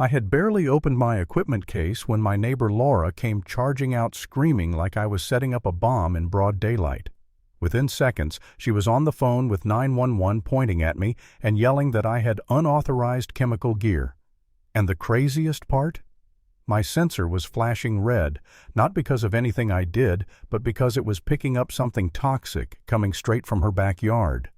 I had barely opened my equipment case when my neighbor Laura came charging out screaming like I was setting up a bomb in broad daylight. Within seconds, she was on the phone with 911 pointing at me and yelling that I had unauthorized chemical gear. And the craziest part? My sensor was flashing red, not because of anything I did, but because it was picking up something toxic coming straight from her backyard.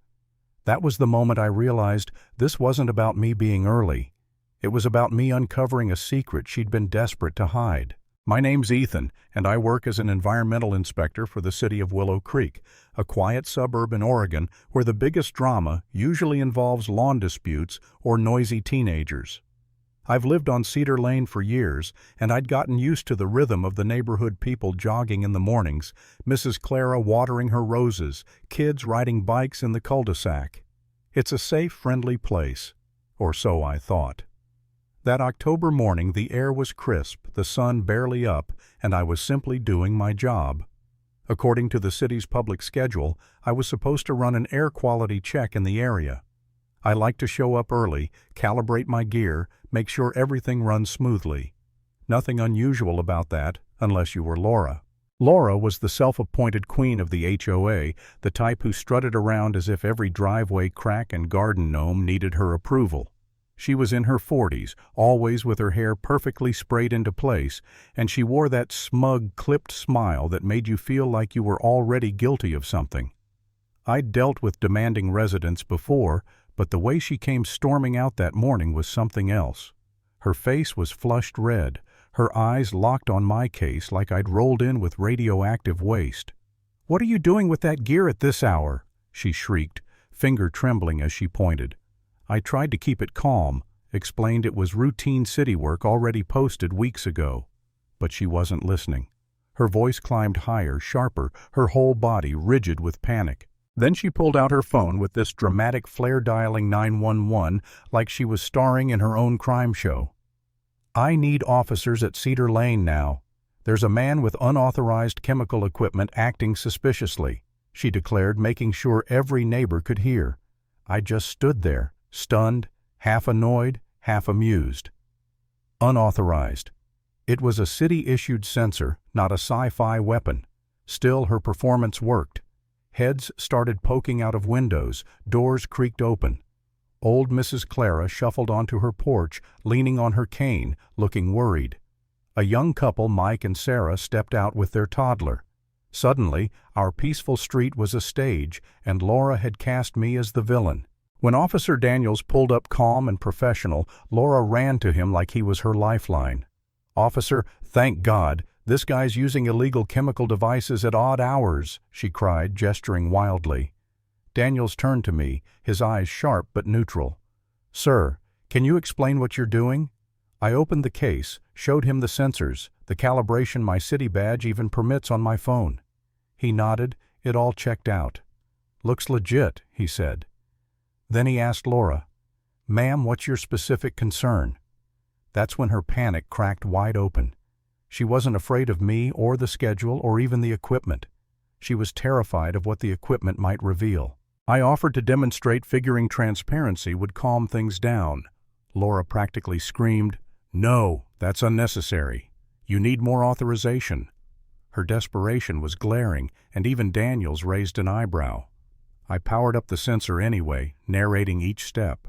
That was the moment I realized this wasn't about me being early. It was about me uncovering a secret she'd been desperate to hide. My name's Ethan, and I work as an environmental inspector for the city of Willow Creek, a quiet suburb in Oregon where the biggest drama usually involves lawn disputes or noisy teenagers. I've lived on Cedar Lane for years, and I'd gotten used to the rhythm of the neighborhood people jogging in the mornings, Mrs. Clara watering her roses, kids riding bikes in the cul-de-sac. It's a safe, friendly place, or so I thought. That October morning the air was crisp, the sun barely up, and I was simply doing my job. According to the city's public schedule, I was supposed to run an air quality check in the area. I like to show up early, calibrate my gear, make sure everything runs smoothly. Nothing unusual about that, unless you were Laura. Laura was the self-appointed queen of the HOA, the type who strutted around as if every driveway crack and garden gnome needed her approval. She was in her 40s, always with her hair perfectly sprayed into place, and she wore that smug, clipped smile that made you feel like you were already guilty of something. I'd dealt with demanding residents before, but the way she came storming out that morning was something else. Her face was flushed red, her eyes locked on my case like I'd rolled in with radioactive waste. "What are you doing with that gear at this hour?" she shrieked, finger trembling as she pointed. I tried to keep it calm, explained it was routine city work already posted weeks ago. But she wasn't listening. Her voice climbed higher, sharper, her whole body rigid with panic. Then she pulled out her phone with this dramatic flair dialing 911 like she was starring in her own crime show. "I need officers at Cedar Lane now. There's a man with unauthorized chemical equipment acting suspiciously," she declared, making sure every neighbor could hear. I just stood there, stunned, half annoyed, half amused. Unauthorized. It was a city-issued sensor, not a sci-fi weapon. Still, her performance worked. Heads started poking out of windows, doors creaked open. Old Mrs. Clara shuffled onto her porch, leaning on her cane, looking worried. A young couple, Mike and Sarah, stepped out with their toddler. Suddenly, our peaceful street was a stage, and Laura had cast me as the villain. When Officer Daniels pulled up calm and professional, Laura ran to him like he was her lifeline. "Officer, thank God, this guy's using illegal chemical devices at odd hours," she cried, gesturing wildly. Daniels turned to me, his eyes sharp but neutral. "Sir, can you explain what you're doing?" I opened the case, showed him the sensors, the calibration my city badge even permits on my phone. He nodded, it all checked out. "Looks legit," he said. Then he asked Laura, "Ma'am, what's your specific concern?" That's when her panic cracked wide open. She wasn't afraid of me or the schedule or even the equipment. She was terrified of what the equipment might reveal. I offered to demonstrate, figuring transparency would calm things down. Laura practically screamed, "No, that's unnecessary. You need more authorization." Her desperation was glaring, and even Daniels raised an eyebrow. I powered up the sensor anyway, narrating each step.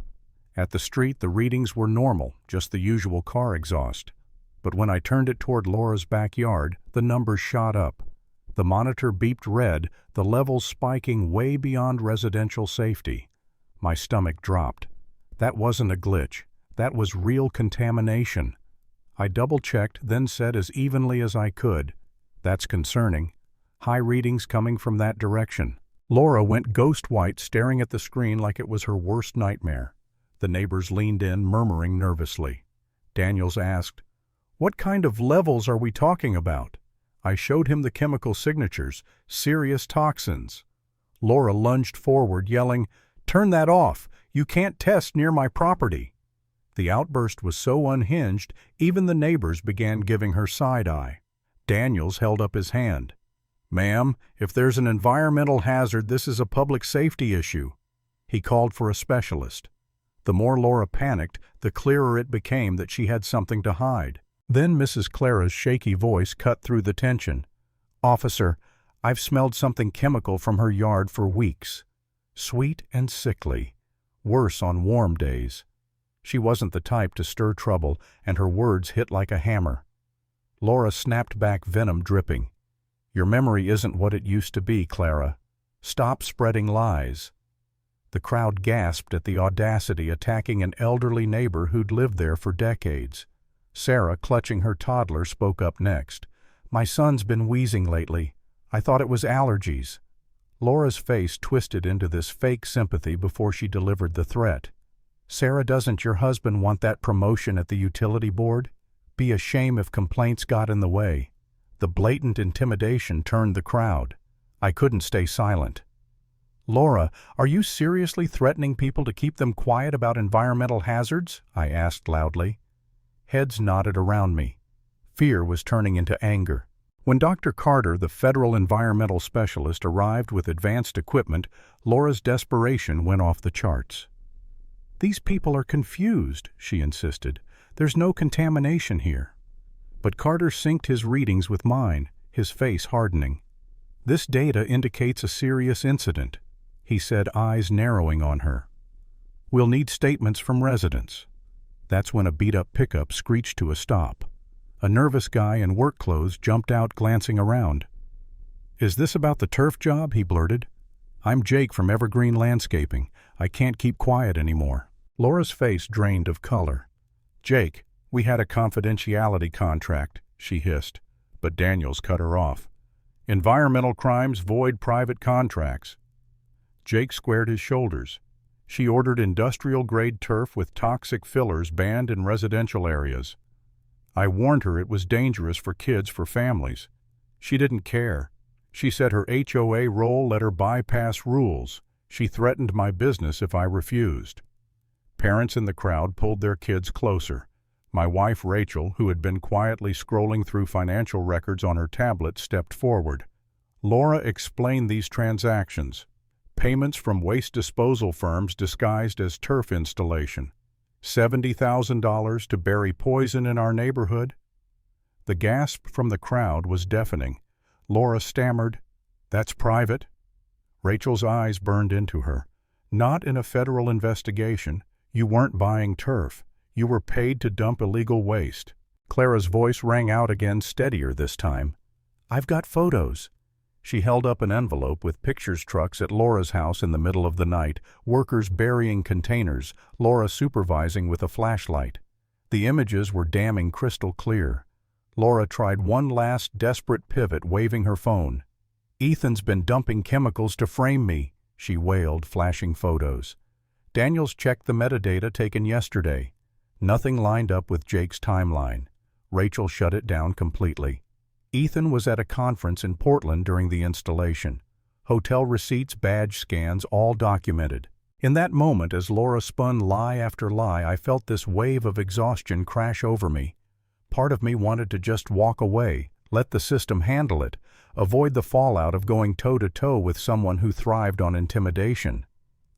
At the street, the readings were normal, just the usual car exhaust. But when I turned it toward Laura's backyard, the numbers shot up. The monitor beeped red, the levels spiking way beyond residential safety. My stomach dropped. That wasn't a glitch. That was real contamination. I double-checked, then said as evenly as I could, "That's concerning. High readings coming from that direction." Laura went ghost white, staring at the screen like it was her worst nightmare. The neighbors leaned in, murmuring nervously. Daniels asked, "What kind of levels are we talking about?" I showed him the chemical signatures, serious toxins. Laura lunged forward, yelling, "Turn that off! You can't test near my property!" The outburst was so unhinged, even the neighbors began giving her side-eye. Daniels held up his hand. "Ma'am, if there's an environmental hazard, this is a public safety issue." He called for a specialist. The more Laura panicked, the clearer it became that she had something to hide. Then Mrs. Clara's shaky voice cut through the tension. "Officer, I've smelled something chemical from her yard for weeks. Sweet and sickly. Worse on warm days." She wasn't the type to stir trouble, and her words hit like a hammer. Laura snapped back, venom dripping. "Your memory isn't what it used to be, Clara. Stop spreading lies." The crowd gasped at the audacity, attacking an elderly neighbor who'd lived there for decades. Sarah, clutching her toddler, spoke up next. "My son's been wheezing lately. I thought it was allergies." Laura's face twisted into this fake sympathy before she delivered the threat. "Sarah, doesn't your husband want that promotion at the utility board? Be a shame if complaints got in the way." The blatant intimidation turned the crowd. I couldn't stay silent. "Laura, are you seriously threatening people to keep them quiet about environmental hazards?" I asked loudly. Heads nodded around me. Fear was turning into anger. When Dr. Carter, the federal environmental specialist, arrived with advanced equipment, Laura's desperation went off the charts. "These people are confused," she insisted. "There's no contamination here." But Carter synced his readings with mine, his face hardening. "This data indicates a serious incident," he said, eyes narrowing on her. "We'll need statements from residents." That's when a beat-up pickup screeched to a stop. A nervous guy in work clothes jumped out, glancing around. "Is this about the turf job?" he blurted. "I'm Jake from Evergreen Landscaping. I can't keep quiet anymore." Laura's face drained of color. "Jake, we had a confidentiality contract," she hissed, but Daniels cut her off. "Environmental crimes void private contracts." Jake squared his shoulders. "She ordered industrial-grade turf with toxic fillers banned in residential areas. I warned her it was dangerous for kids, for families. She didn't care. She said her HOA role let her bypass rules. She threatened my business if I refused." Parents in the crowd pulled their kids closer. My wife, Rachel, who had been quietly scrolling through financial records on her tablet, stepped forward. Laura explained these transactions. Payments from waste disposal firms disguised as turf installation. $70,000 to bury poison in our neighborhood. The gasp from the crowd was deafening. Laura stammered, "That's private." Rachel's eyes burned into her. "Not in a federal investigation. You weren't buying turf. You were paid to dump illegal waste." Clara's voice rang out again, steadier this time. "I've got photos." She held up an envelope with pictures trucks at Laura's house in the middle of the night, workers burying containers, Laura supervising with a flashlight. The images were damning crystal clear. Laura tried one last desperate pivot, waving her phone. "Ethan's been dumping chemicals to frame me," she wailed, flashing photos. Daniels checked the metadata taken yesterday. Nothing lined up with Jake's timeline. Rachel shut it down completely. Ethan was at a conference in Portland during the installation. Hotel receipts, badge scans, all documented. In that moment, as Laura spun lie after lie, I felt this wave of exhaustion crash over me. Part of me wanted to just walk away, let the system handle it, avoid the fallout of going toe-to-toe with someone who thrived on intimidation.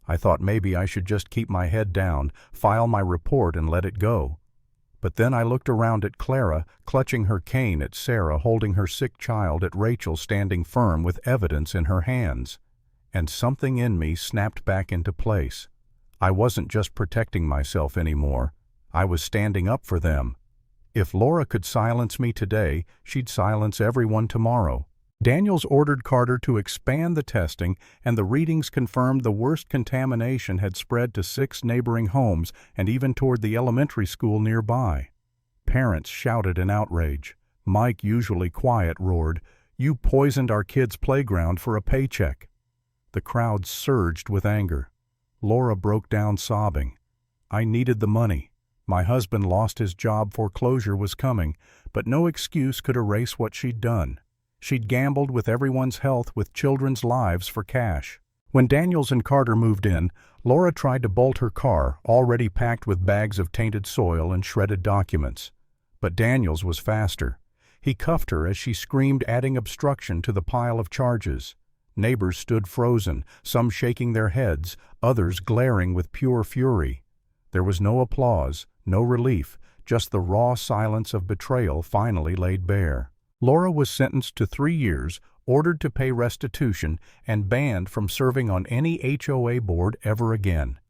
I thought maybe I should just keep my head down, file my report, and let it go. But then I looked around at Clara, clutching her cane, at Sarah, holding her sick child, at Rachel, standing firm with evidence in her hands. And something in me snapped back into place. I wasn't just protecting myself anymore. I was standing up for them. If Laura could silence me today, she'd silence everyone tomorrow. Daniels ordered Carter to expand the testing, and the readings confirmed the worst contamination had spread to 6 neighboring homes and even toward the elementary school nearby. Parents shouted in outrage. Mike, usually quiet, roared, "You poisoned our kids' playground for a paycheck." The crowd surged with anger. Laura broke down sobbing. "I needed the money. My husband lost his job, foreclosure was coming, but no excuse could erase what she'd done. She'd gambled with everyone's health, with children's lives, for cash." When Daniels and Carter moved in, Laura tried to bolt her car, already packed with bags of tainted soil and shredded documents. But Daniels was faster. He cuffed her as she screamed, adding obstruction to the pile of charges. Neighbors stood frozen, some shaking their heads, others glaring with pure fury. There was no applause, no relief, just the raw silence of betrayal finally laid bare. Laura was sentenced to 3 years, ordered to pay restitution, and banned from serving on any HOA board ever again.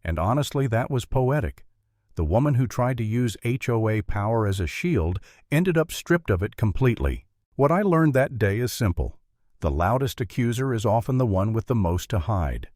And honestly, that was poetic. The woman who tried to use HOA power as a shield ended up stripped of it completely. What I learned that day is simple. The loudest accuser is often the one with the most to hide.